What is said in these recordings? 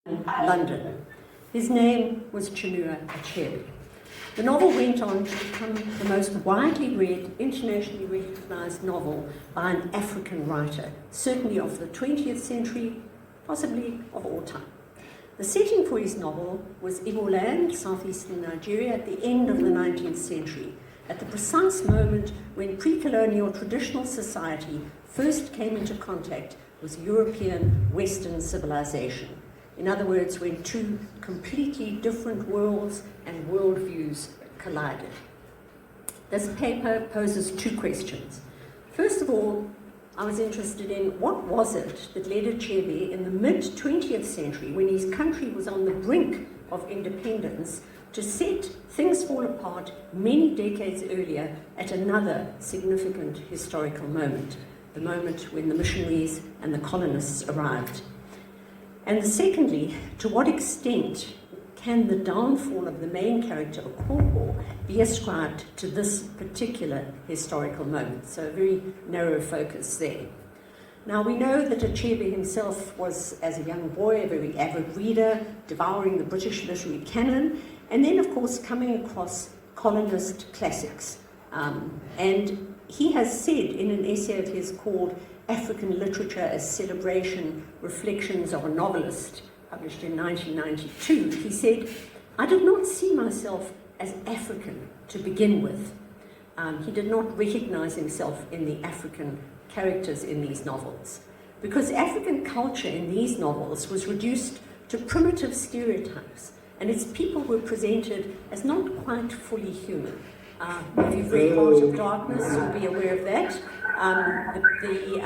London. His name was Chinua Achebe. The novel went on to become the most widely read, internationally recognized novel by an African writer, certainly of the 20th century, possibly of all time. The setting for his novel was Igbo land, southeastern Nigeria, at the end of the 19th century, at the precise moment when pre-colonial traditional society first came into contact with European Western civilization. In other words, when two completely different worlds and worldviews collided. This paper poses two questions. First of all, I was interested in what was it that led Achebe in the mid-20th century, when his country was on the brink of independence, to set Things Fall Apart many decades earlier at another significant historical moment, the moment when the missionaries and the colonists arrived. And secondly, to what extent can the downfall of the main character, Okonkwo, be ascribed to this particular historical moment? So a very narrow focus there. Now, we know that Achebe himself was, as a young boy, a very avid reader, devouring the British literary canon, and then, of course, coming across colonist classics. And he has said in an essay of his called African Literature as Celebration, Reflections of a Novelist, published in 1992, he said, "I did not see myself as African to begin with." He did not recognize himself in the African characters in these novels, because African culture in these novels was reduced to primitive stereotypes, and its people were presented as not quite fully human. If you've read Heart of Darkness, you'll be aware of that. The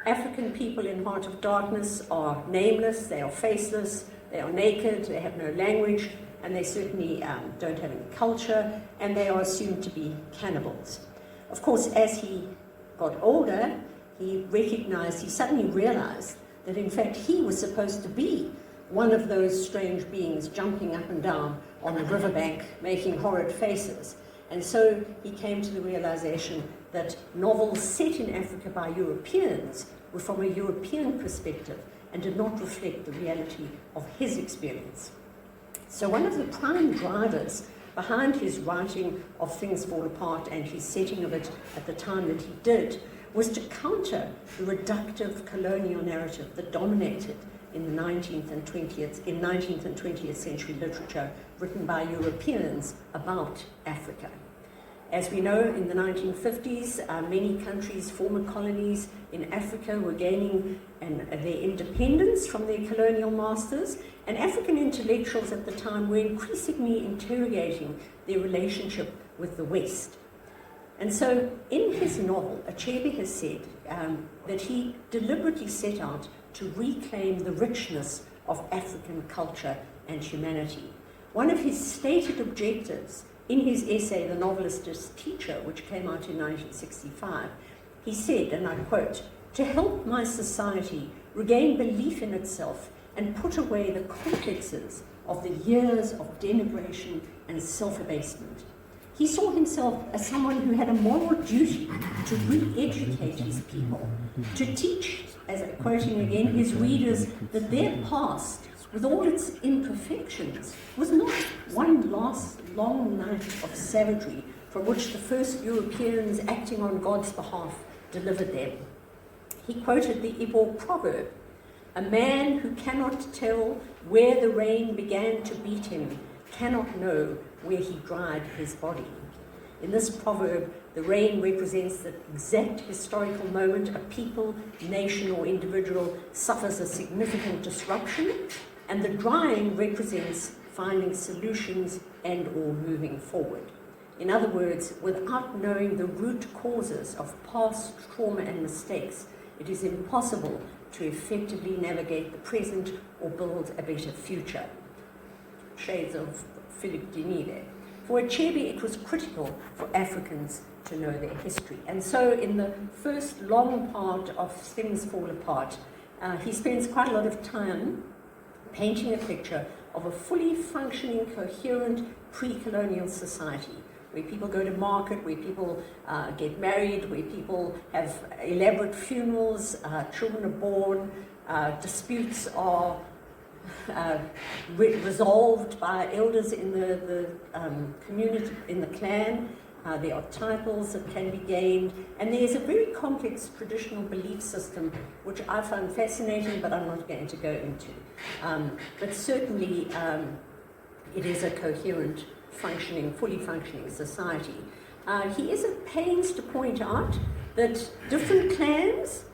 African people in Heart of Darkness are nameless, they are faceless, they are naked, they have no language, and they certainly don't have any culture, and they are assumed to be cannibals. Of course, as he got older, he suddenly realized that in fact he was supposed to be one of those strange beings jumping up and down on the riverbank, making horrid faces. And so he came to the realization that novels set in Africa by Europeans were from a European perspective and did not reflect the reality of his experience. So one of the prime drivers behind his writing of Things Fall Apart and his setting of it at the time that he did was to counter the reductive colonial narrative that dominated in the 19th and 20th century literature written by Europeans about Africa. As we know, in the 1950s, many countries, former colonies in Africa, were gaining their independence from their colonial masters, and African intellectuals at the time were increasingly interrogating their relationship with the West. And so in his novel, Achebe has said that he deliberately set out to reclaim the richness of African culture and humanity. One of his stated objectives in his essay, The Novelist's Teacher, which came out in 1965, he said, and I quote, "To help my society regain belief in itself and put away the complexes of the years of denigration and self-abasement." He saw himself as someone who had a moral duty to re-educate his people, to teach, as quoting again, his readers that their past, with all its imperfections, was not one last long night of savagery from which the first Europeans acting on God's behalf delivered them. He quoted the Igbo proverb, "A man who cannot tell where the rain began to beat him cannot know where he dried his body." In this proverb, the rain represents the exact historical moment a people, nation, or individual suffers a significant disruption, and the drying represents finding solutions and or moving forward. In other words, without knowing the root causes of past trauma and mistakes, it is impossible to effectively navigate the present or build a better future. Shades of Philip Denis there. For Achebe, it was critical for Africans to know their history. And so in the first long part of Things Fall Apart, he spends quite a lot of time painting a picture of a fully functioning, coherent, pre-colonial society, where people go to market, where people get married, where people have elaborate funerals, children are born, disputes are resolved by elders in the community, in the clan. There are titles that can be gained, and there's a very complex traditional belief system which I find fascinating, but I'm not going to go into. But certainly it is a coherent, fully functioning society. He is at pains to point out that different clans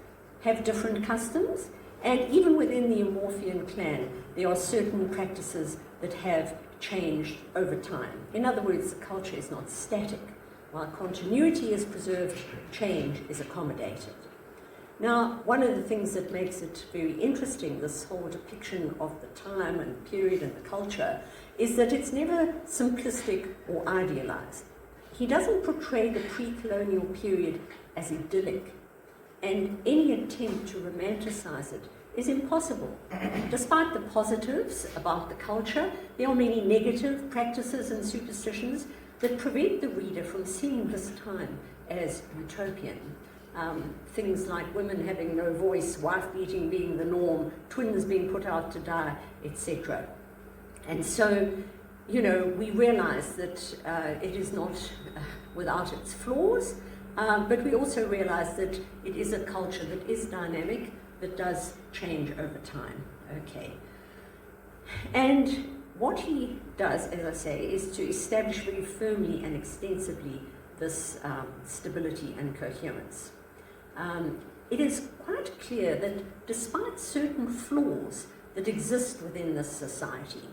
have different customs, and even within the Amorphian clan, there are certain practices that have changed over time. In other words, the culture is not static. While continuity is preserved, change is accommodated. Now, one of the things that makes it very interesting, this whole depiction of the time and period and the culture, is that it's never simplistic or idealized. He doesn't portray the pre-colonial period as idyllic, and any attempt to romanticize it is impossible. Despite the positives about the culture, there are many negative practices and superstitions that prevent the reader from seeing this time as utopian. Things like women having no voice, wife beating being the norm, twins being put out to die, etc. And so, you know, we realize that it is not without its flaws, but we also realize that it is a culture that is dynamic, that does change over time. Okay. And what he does, as I say, is to establish very firmly and extensively this stability and coherence. It is quite clear that despite certain flaws that exist within this society,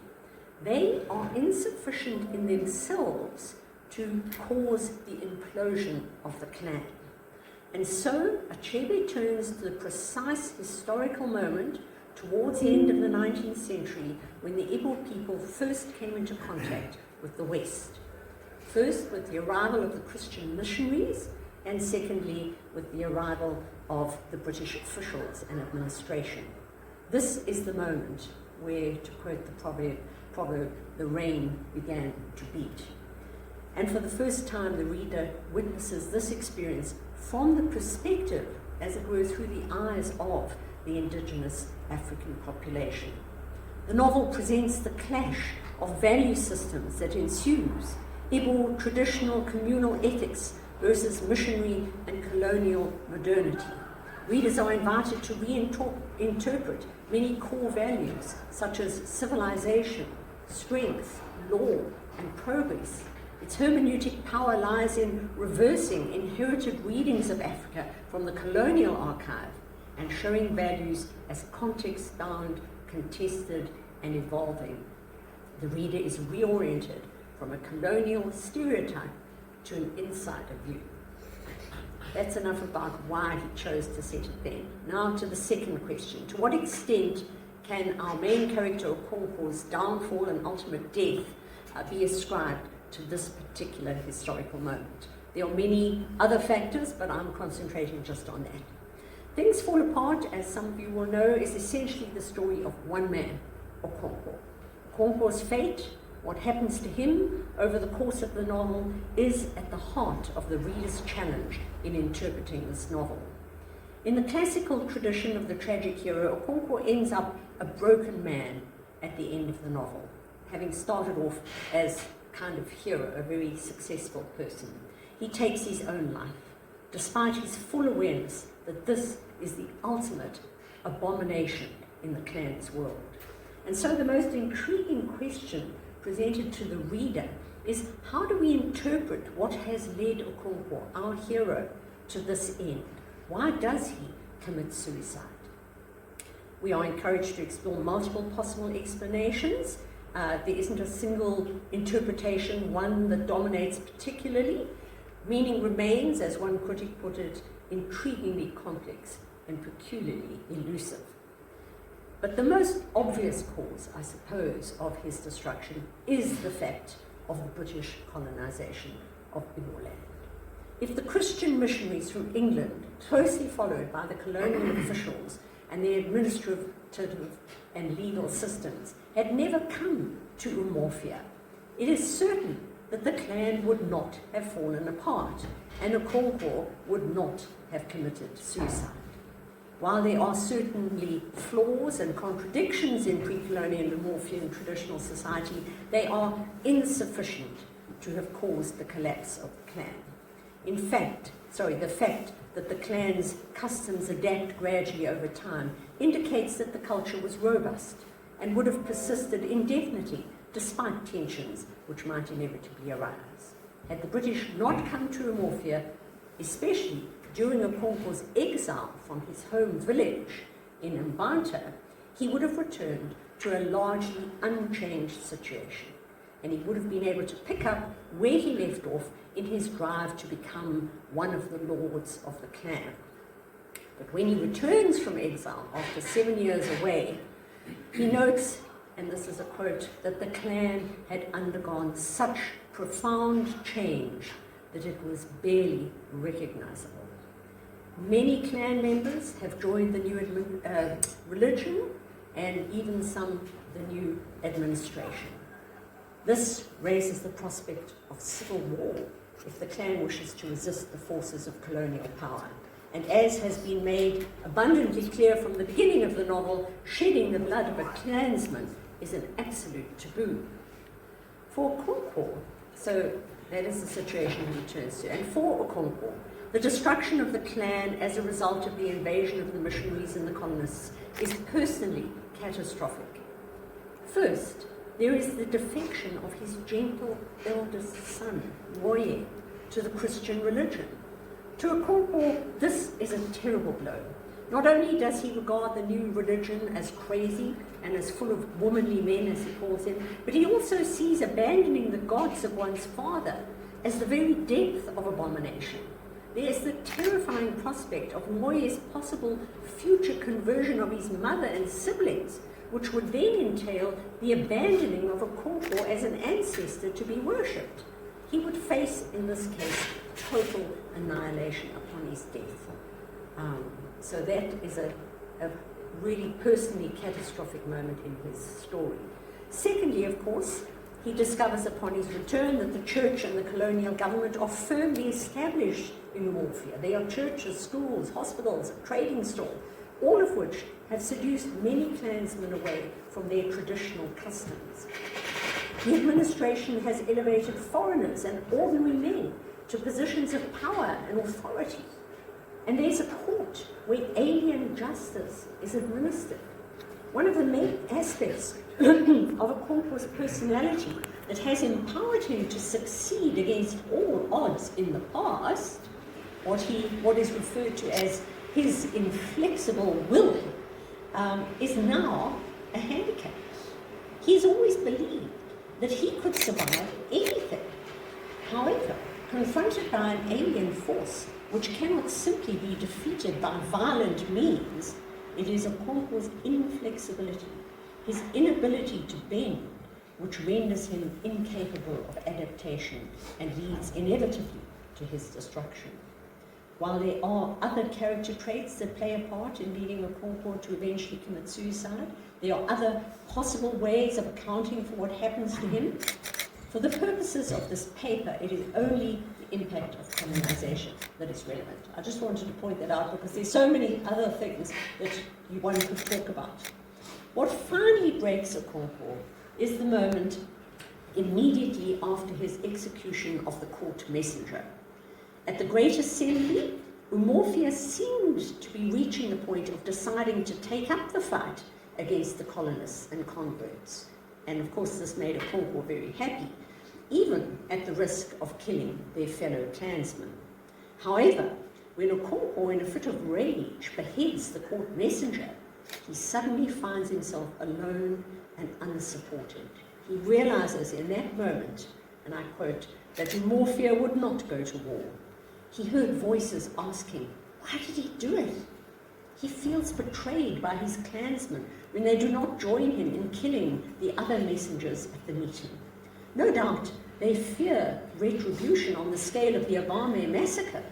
they are insufficient in themselves to cause the implosion of the clan. And so Achebe turns to the precise historical moment towards the end of the 19th century when the Igbo people first came into contact with the West. First with the arrival of the Christian missionaries, and secondly with the arrival of the British officials and administration. This is the moment where, to quote the proverb, the rain began to beat. And for the first time, the reader witnesses this experience from the perspective, as it were, through the eyes of the indigenous African population. The novel presents the clash of value systems that ensues, Igbo traditional communal ethics versus missionary and colonial modernity. Readers are invited to reinterpret many core values such as civilization, strength, law, and progress. Its hermeneutic power lies in reversing inherited readings of Africa from the colonial archive and showing values as context-bound, contested, and evolving. The reader is reoriented from a colonial stereotype to an insider view. That's enough about why he chose to set it then. Now to the second question. To what extent can our main character Okonkwo's downfall and ultimate death be ascribed to this particular historical moment? There are many other factors, but I'm concentrating just on that. Things Fall Apart, as some of you will know, is essentially the story of one man, Okonkwo. Okonkwo's fate, what happens to him over the course of the novel, is at the heart of the reader's challenge in interpreting this novel. In the classical tradition of the tragic hero, Okonkwo ends up a broken man at the end of the novel, having started off as kind of hero, a very successful person. He takes his own life, despite his full awareness that this is the ultimate abomination in the clan's world. And so the most intriguing question presented to the reader is, how do we interpret what has led Okonkwo, our hero, to this end? Why does he commit suicide? We are encouraged to explore multiple possible explanations. There isn't a single interpretation, one that dominates particularly. Meaning remains, as one critic put it, intriguingly complex and peculiarly elusive. But the most obvious cause, I suppose, of his destruction is the fact of the British colonization of Igbo land. If the Christian missionaries from England, closely followed by the colonial officials and their administrative and legal systems, had never come to Umuofia, it is certain that the clan would not have fallen apart and Okonkwo would not have committed suicide. While there are certainly flaws and contradictions in pre-colonial Morphea and traditional society, they are insufficient to have caused the collapse of the clan. In fact, the fact that the clan's customs adapt gradually over time indicates that the culture was robust and would have persisted indefinitely despite tensions which might inevitably arise. Had the British not come to Morphea, especially during Okonkwo's exile from his home village in Mbanta, he would have returned to a largely unchanged situation, and he would have been able to pick up where he left off in his drive to become one of the lords of the clan. But when he returns from exile after 7 years away, he notes, and this is a quote, that the clan had undergone such profound change that it was barely recognizable. Many clan members have joined the new religion, and even some the new administration. This raises the prospect of civil war if the clan wishes to resist the forces of colonial power. And as has been made abundantly clear from the beginning of the novel, shedding the blood of a clansman is an absolute taboo. For Okonkwo, so that is the situation he returns to, and for Okonkwo, the destruction of the clan as a result of the invasion of the missionaries and the colonists is personally catastrophic. First, there is the defection of his gentle eldest son, Moye, to the Christian religion. To Okonkwo, this is a terrible blow. Not only does he regard the new religion as crazy and as full of womanly men, as he calls them, but he also sees abandoning the gods of one's father as the very depth of abomination. There is the terrifying prospect of Moye's possible future conversion of his mother and siblings, which would then entail the abandoning of Okonkwo as an ancestor to be worshipped. He would face, in this case, total annihilation upon his death. So that is a really personally catastrophic moment in his story. Secondly, of course, he discovers upon his return that the church and the colonial government are firmly established in Morphea. They are churches, schools, hospitals, a trading store, all of which have seduced many clansmen away from their traditional customs. The administration has elevated foreigners and ordinary men to positions of power and authority. And there's a court where alien justice is administered. One of the main aspects of Okonkwo's personality that has empowered him to succeed against all odds in the past, what is referred to as his inflexible will, is now a handicap. He's always believed that he could survive anything. However, confronted by an alien force which cannot simply be defeated by violent means, it is Okonkwo's inflexibility, his inability to bend, which renders him incapable of adaptation and leads inevitably to his destruction. While there are other character traits that play a part in leading Okonkwo to eventually commit suicide, there are other possible ways of accounting for what happens to him. For the purposes of this paper, it is only the impact of colonization that is relevant. I just wanted to point that out because there's so many other things that one could talk about. What finally breaks Okonkwo is the moment immediately after his execution of the court messenger. At the Great Assembly, Morphea seemed to be reaching the point of deciding to take up the fight against the colonists and converts. And of course this made Okonkwo very happy, even at the risk of killing their fellow clansmen. However, when Okonkwo, in a fit of rage, beheads the court messenger, he suddenly finds himself alone and unsupported. He realizes in that moment, and I quote, that Morphea would not go to war. He heard voices asking, why did he do it? He feels betrayed by his clansmen when they do not join him in killing the other messengers at the meeting. No doubt they fear retribution on the scale of the Abame massacre,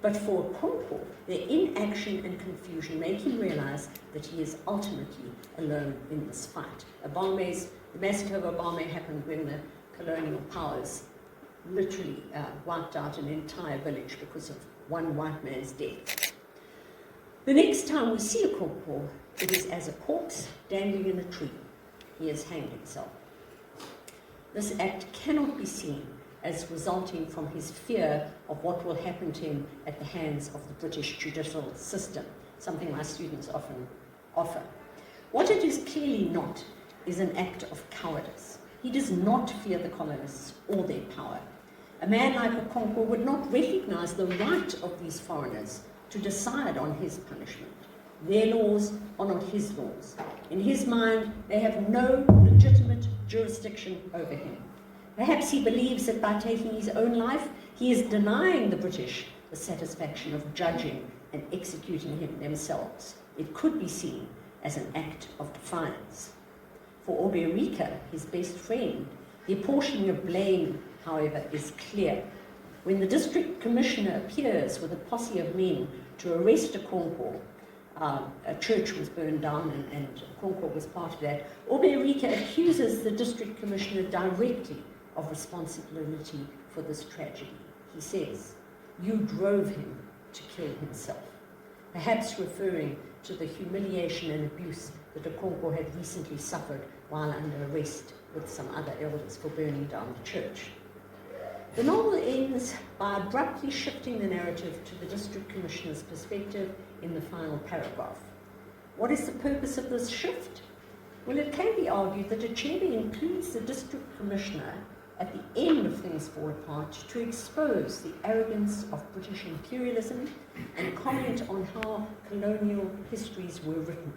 but for Okonkwo, their inaction and confusion make him realize that he is ultimately alone in this fight. The massacre of Abame happened when the colonial powers literally wiped out an entire village because of one white man's death. The next time we see Okonkwo, it is as a corpse dangling in a tree. He has hanged himself. This act cannot be seen as resulting from his fear of what will happen to him at the hands of the British judicial system, something my students often offer. What it is clearly not is an act of cowardice. He does not fear the colonists or their power. A man like Okonkwo would not recognize the right of these foreigners to decide on his punishment. Their laws are not his laws. In his mind, they have no legitimate jurisdiction over him. Perhaps he believes that by taking his own life, he is denying the British the satisfaction of judging and executing him themselves. It could be seen as an act of defiance. For Oberika, his best friend, the apportioning of blame, however, is clear. When the district commissioner appears with a posse of men to arrest Okonkwo, a church was burned down and Okonkwo was part of that, Oberika accuses the district commissioner directly of responsibility for this tragedy. He says, "You drove him to kill himself," perhaps referring to the humiliation and abuse that Okonkwo had recently suffered while under arrest with some other elders for burning down the church. The novel ends by abruptly shifting the narrative to the district commissioner's perspective in the final paragraph. What is the purpose of this shift? Well, it can be argued that Achebe includes the district commissioner at the end of Things Fall Apart to expose the arrogance of British imperialism and comment on how colonial histories were written.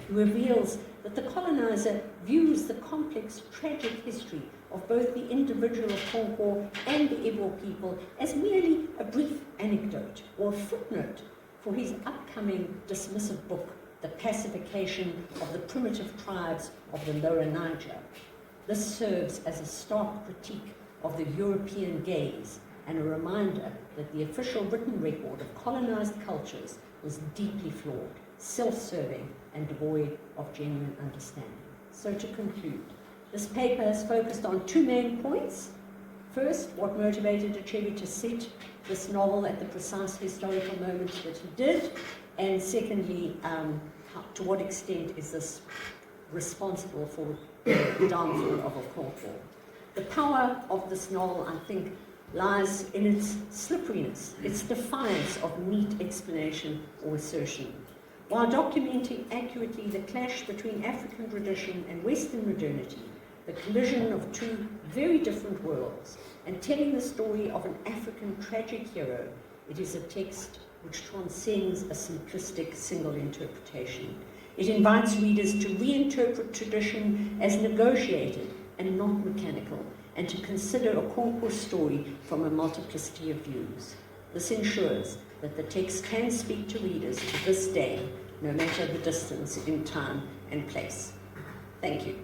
He reveals that the colonizer views the complex, tragic history of both the individual Okonkwo and the Igbo people as merely a brief anecdote or a footnote for his upcoming dismissive book, The Pacification of the Primitive Tribes of the Lower Niger. This serves as a stark critique of the European gaze and a reminder that the official written record of colonized cultures was deeply flawed, self-serving, and devoid of genuine understanding. So to conclude, this paper has focused on two main points. First, what motivated Achebe to set this novel at the precise historical moment that he did, and secondly, to what extent is this responsible for the downfall of Okonkwo. The power of this novel, I think, lies in its slipperiness, its defiance of neat explanation or assertion. While documenting accurately the clash between African tradition and Western modernity, the collision of two very different worlds, and telling the story of an African tragic hero, it is a text which transcends a simplistic single interpretation. It invites readers to reinterpret tradition as negotiated and not mechanical, and to consider Okonkwo's story from a multiplicity of views. This ensures that the text can speak to readers to this day, no matter the distance in time and place. Thank you.